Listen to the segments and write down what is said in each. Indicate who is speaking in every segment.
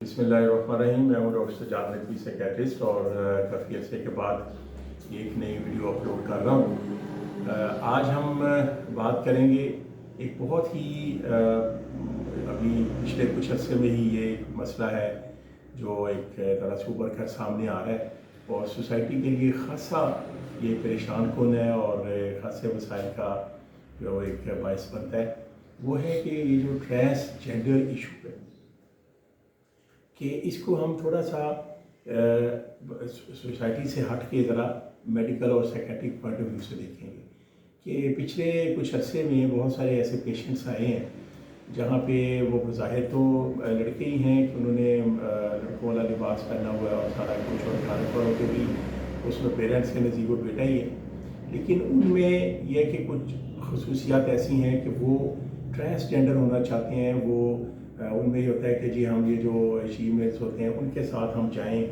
Speaker 1: بسم اللہ الرحمن الرحیم. میں ہوں ڈاکٹر سجاد نقوی سیکیٹرسٹ اور کافی عرصے کے بعد ایک نئی ویڈیو اپلوڈ کر رہا ہوں. آج ہم بات کریں گے ایک بہت ہی ابھی پچھلے کچھ عرصے میں ہی یہ ایک مسئلہ ہے جو ایک طرح سے ابھر کر سامنے آ رہا ہے اور سوسائٹی کے لیے خاصا یہ پریشان کن ہے اور خاصے مسائل کا جو ایک باعث بنتا ہے. وہ ہے کہ یہ جو ٹرانس جینڈر ایشو ہے کہ اس کو ہم تھوڑا سا سوسائٹی سے ہٹ کے ذرا میڈیکل اور سائیکیٹرک پوائنٹ آف ویو سے دیکھیں گے کہ پچھلے کچھ عرصے میں بہت سارے ایسے پیشنٹس آئے ہیں جہاں پہ وہ بظاہر تو لڑکے ہی ہیں کہ انہوں نے لڑکوں والا لباس پہنا ہوا ہے اور سارا کچھ اور گھر پر ہوتے بھی اس میں پیرنٹس کے نزدیک وہ بیٹا ہی ہے، لیکن ان میں یہ کہ کچھ خصوصیات ایسی ہیں کہ وہ ٹرانس جینڈر ہونا چاہتے ہیں. وہ ان میں یہ ہوتا ہے کہ جی ہم یہ جو فیمیلس ہوتے ہیں ان کے ساتھ ہم جائیں،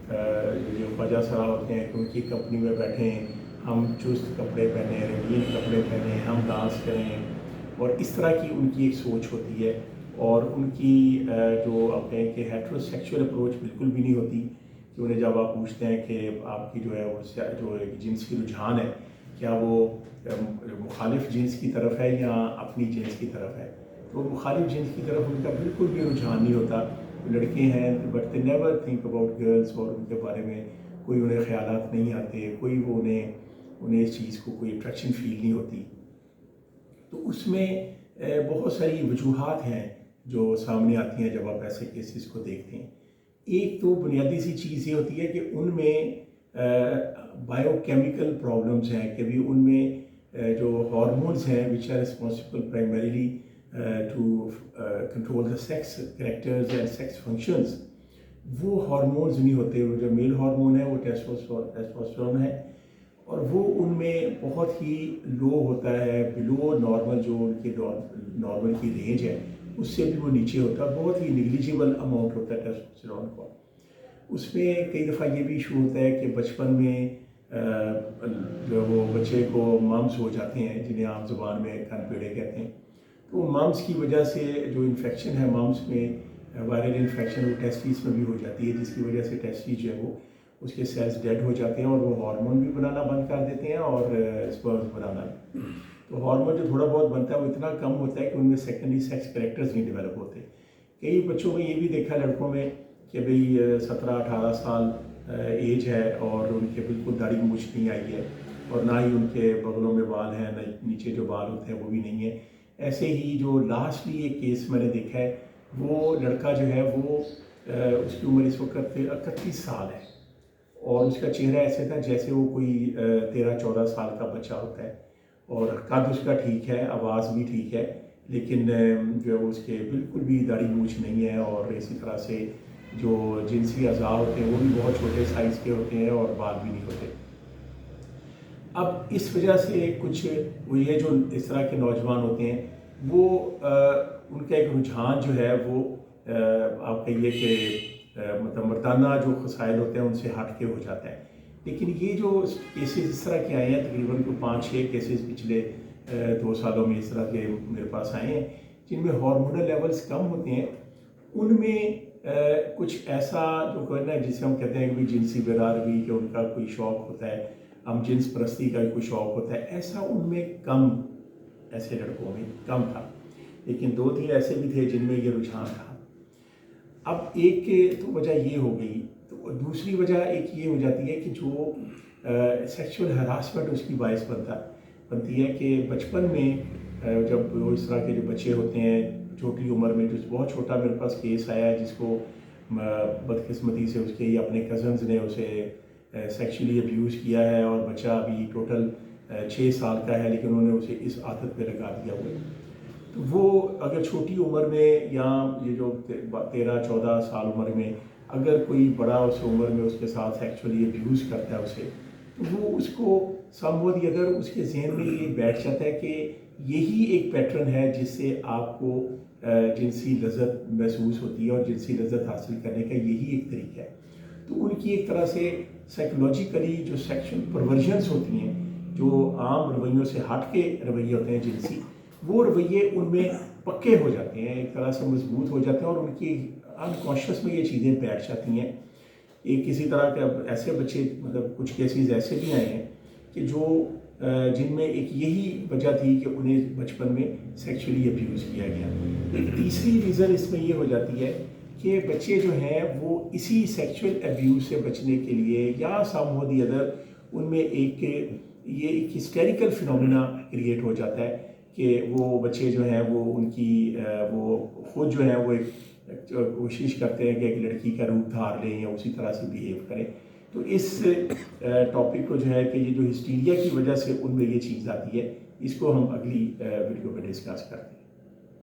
Speaker 1: جو خواجہ سرا ہوتے ہیں کہ ان کی کمپنی میں بیٹھیں، ہم چست کپڑے پہنیں، رنگین کپڑے پہنیں، ہم ڈانس کریں، اور اس طرح کی ان کی ایک سوچ ہوتی ہے. اور ان کی جو آپ کہیں کہ ہیٹرو سیکشول اپروچ بالکل بھی نہیں ہوتی کہ انہیں جب آپ پوچھتے ہیں کہ آپ کی جو ہے وہ جو ایک جنس کی رجحان ہے کیا وہ مخالف جنس کی طرف ہے یا اپنی جنس کی طرف ہے، تو مخالف جنس کی طرف ان کا بالکل بھی رجحان نہیں ہوتا. لڑکے ہیں but they never think about girls, اور ان کے بارے میں کوئی انہیں خیالات نہیں آتے، کوئی وہ انہیں اس چیز کو کوئی اٹریکشن فیل نہیں ہوتی. تو اس میں بہت ساری وجوہات ہیں جو سامنے آتی ہیں جب آپ ایسے کیسز کو دیکھتے ہیں. ایک تو بنیادی سی چیز یہ ہوتی ہے کہ ان میں بائیو کیمیکل پرابلمس ہیں کہ بھی ان میں جو ہارمونز ہیں which are responsible primarily to control the sex characters and sex functions, وہ ہارمونز نہیں ہوتے. وہ جو میل ہارمون ہے وہ ٹیسٹوسٹیرون ہے اور وہ ان میں بہت ہی لو ہوتا ہے، بلو نارمل جو ان کے نارمل کی رینج ہے اس سے بھی وہ نیچے ہوتا ہے، بہت ہی نیگلیجیبل اماؤنٹ ہوتا ہے ٹیسٹوسٹیرون کا. اس میں کئی دفعہ یہ بھی ایشو ہوتا ہے کہ بچپن میں جو وہ بچے کو ممز ہو جاتے ہیں جنہیں عام زبان میں کن پیڑے کہتے ہیں، تو ممز کی وجہ سے جو انفیکشن ہے ممز میں وائرل انفیکشن وہ ٹیسٹیز میں بھی ہو جاتی ہے، جس کی وجہ سے ٹیسٹیز جو ہے وہ اس کے سیلز ڈیڈ ہو جاتے ہیں اور وہ ہارمون بھی بنانا بند کر دیتے ہیں اور اسپرمز بنانا بھی. تو ہارمون جو تھوڑا بہت بنتا ہے وہ اتنا کم ہوتا ہے کہ ان میں سیکنڈری سیکس کریکٹرز نہیں ڈیولپ ہوتے. کئی بچوں میں یہ بھی دیکھا لڑکوں میں کہ بھئی 17-18 سال ایج ہے اور ان کے بالکل داڑھی مچھ نہیں آئی ہے اور نہ ہی ان کے بغلوں میں بال ہیں، نہ نیچے جو بال ہوتے ہیں وہ بھی نہیں ہیں. ایسے ہی جو لاسٹلی ایک کیس میں نے دیکھا ہے وہ لڑکا جو ہے وہ اس کی عمر اس وقت 31 سال ہے اور اس کا چہرہ ایسے تھا جیسے وہ کوئی 13-14 سال کا بچہ ہوتا ہے، اور قد اس کا ٹھیک ہے، آواز بھی ٹھیک ہے، لیکن جو اس کے بالکل بھی داڑھی مونچھ نہیں ہے. اور اسی طرح سے جو جنسی اعضاء ہوتے ہیں وہ بھی بہت چھوٹے سائز کے ہوتے ہیں اور بال بھی نہیں ہوتے. اب اس وجہ سے کچھ وہ یہ جو اس طرح کے نوجوان ہوتے ہیں وہ ان کا ایک رجحان جو ہے وہ آپ کہیے کہ مطلب مردانہ جو خصائل ہوتے ہیں ان سے ہٹ کے ہو جاتا ہے. لیکن یہ جو کیسز اس طرح کے آئے ہیں تقریباً 5-6 کیسز پچھلے 2 سالوں میں اس طرح کے میرے پاس آئے ہیں جن میں ہارمونل لیولز کم ہوتے ہیں. ان میں کچھ ایسا جو کہنا ہے جسے ہم کہتے ہیں کہ جنسی بیداری کہ ان کا کوئی شوق ہوتا ہے، ہم جنس پرستی کا کوئی شوق ہوتا ہے، ایسا ان میں کم، ایسے لڑکوں میں کم تھا. لیکن 2-3 ایسے بھی تھے جن میں یہ رجحان تھا. اب ایک تو وجہ یہ ہو گئی، تو دوسری وجہ ایک یہ ہو جاتی ہے کہ جو سیکشول ہراسمنٹ اس کی باعث بنتی ہے کہ بچپن میں جب وہ اس طرح کے جو بچے ہوتے ہیں چھوٹی عمر میں، جو بہت چھوٹا میرے پاس کیس آیا ہے جس کو بدقسمتی سے اس کے ہی اپنے کزنز نے اسے سیکشولی ابیوز کیا ہے اور بچہ ابھی ٹوٹل 6 سال کا ہے لیکن انہوں نے اسے اس عادت پہ لگا دیا ہوا ہے. تو وہ اگر چھوٹی عمر میں یا یہ جو 13-14 سال عمر میں اگر کوئی بڑا اس عمر میں اس کے ساتھ سیکشولی ابیوز کرتا ہے اسے، تو وہ اس کو سمبودی اگر اس کے ذہن میں یہ بیٹھ جاتا ہے کہ یہی ایک پیٹرن ہے جس سے آپ کو جنسی لذت محسوس ہوتی ہے اور جنسی لذت حاصل کرنے کا یہی ایک طریقہ ہے، تو ان کی ایک طرح سے سائیکولوجیکلی جو سیکشل پرورژنس ہوتی ہیں جو عام رویوں سے ہٹ کے رویے ہوتے ہیں جنسی، وہ رویے ان میں پکے ہو جاتے ہیں، ایک طرح سے مضبوط ہو جاتے ہیں اور ان کی انکانشیس میں یہ چیزیں بیٹھ جاتی ہیں. ایک کسی طرح کے ایسے بچے مطلب کچھ کیسز ایسے بھی آئے ہیں کہ جو جن میں ایک یہی وجہ تھی کہ انہیں بچپن میں سیکچولی ابیوز کیا گیا. ایک تیسری ریزن اس میں یہ ہو جاتی ہے کہ بچے جو ہیں وہ اسی سیکچول ابیوز سے بچنے کے لیے یا سم ہو دی ادر ان میں یہ ایک ہسٹیریکل فنومینا کریٹ ہو جاتا ہے کہ وہ بچے جو ہیں وہ ان کی وہ خود جو ہیں وہ ایک کوشش کرتے ہیں کہ ایک لڑکی کا روپ دھار لیں یا اسی طرح سے بیہیو کریں. تو اس ٹاپک کو جو ہے کہ یہ جو ہسٹیریا کی وجہ سے ان میں یہ چیز آتی ہے اس کو ہم اگلی ویڈیو میں ڈسکس کرتے ہیں.